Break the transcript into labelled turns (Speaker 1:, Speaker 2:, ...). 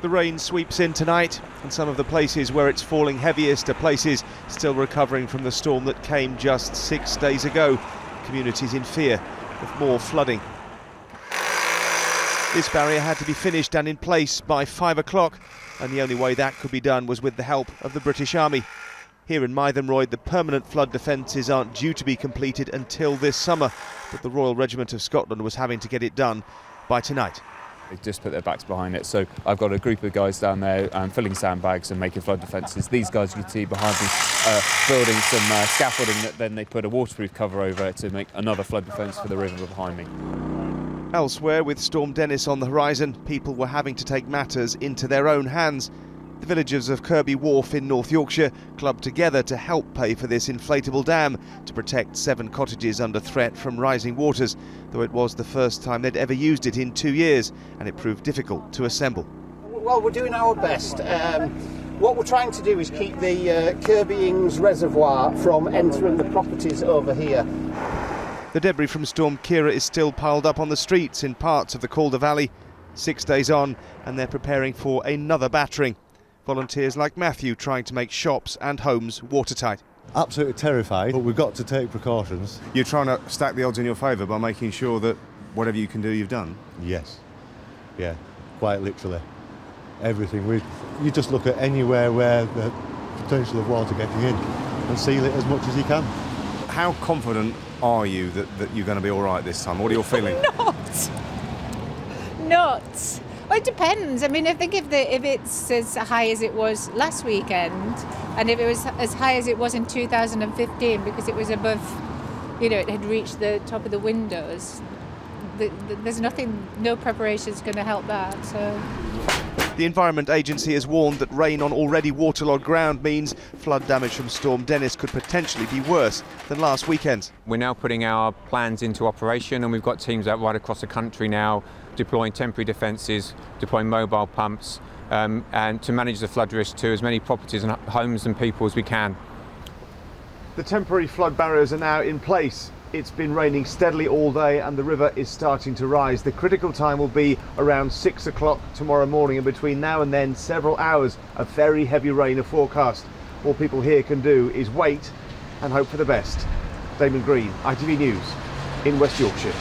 Speaker 1: The rain sweeps in tonight, and some of the places where it's falling heaviest are places still recovering from the storm that came just 6 days ago. Communities in fear of more flooding. This barrier had to be finished and in place by 5 o'clock, and the only way that could be done was with the help of the British Army. Here in Mythenroyd, the permanent flood defences aren't due to be completed until this summer, but the Royal Regiment of Scotland was having to get it done by tonight.
Speaker 2: They've just put their backs behind it, so I've got a group of guys down there filling sandbags and making flood defences. These guys you can see behind me building some scaffolding that then they put a waterproof cover over to make another flood defence for the river behind me.
Speaker 1: Elsewhere, with Storm Dennis on the horizon, people were having to take matters into their own hands. The villagers of Kirby Wharf in North Yorkshire clubbed together to help pay for this inflatable dam to protect 7 cottages under threat from rising waters, though it was the first time they'd ever used it in 2 years, and it proved difficult to assemble.
Speaker 3: Well, we're doing our best. What we're trying to do is keep the Kirby Ings reservoir from entering the properties over here.
Speaker 1: The debris from Storm Ciara is still piled up on the streets in parts of the Calder Valley. 6 days on, and they're preparing for another battering. Volunteers like Matthew trying to make shops and homes watertight.
Speaker 4: Absolutely terrified, but we've got to take precautions.
Speaker 5: You're trying to stack the odds in your favour by making sure that whatever you can do, you've done?
Speaker 4: Yes. Yeah, quite literally. Everything. You just look at anywhere where the potential of water getting in and seal it as much as you can.
Speaker 5: How confident are you that you're going to be all right this time? What are you feeling?
Speaker 6: Not. Well, it depends. I mean, I think if it's as high as it was last weekend, and if it was as high as it was in 2015, because it was above, it had reached the top of the windows, there's no preparation's going to help that. So.
Speaker 1: The Environment Agency has warned that rain on already waterlogged ground means flood damage from Storm Dennis could potentially be worse than last weekend.
Speaker 7: We're now putting our plans into operation, and we've got teams out right across the country now deploying temporary defences, deploying mobile pumps, and to manage the flood risk to as many properties and homes and people as we can.
Speaker 1: The temporary flood barriers are now in place. It's been raining steadily all day and the river is starting to rise. The critical time will be around 6 o'clock tomorrow morning, and between now and then several hours of very heavy rain are forecast. All people here can do is wait and hope for the best. Damon Green, ITV News in West Yorkshire.